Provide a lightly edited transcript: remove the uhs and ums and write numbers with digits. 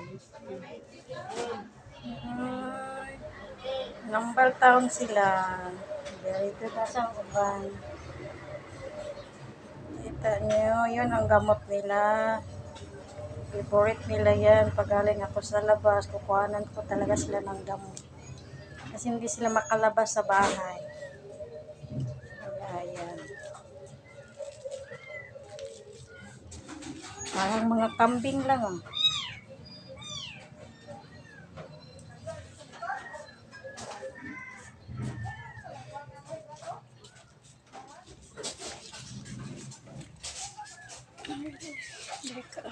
Ay, Nambal taon sila. Dito na sa uban. Kita niyo, yun ang gamot nila. Favorite nila yan. Pag galing ako sa labas, kukuhanan ko talaga sila ng gamot. Kasi hindi sila makalabas sa bahay. Ayan. Parang mga kambing lang ah. Teka.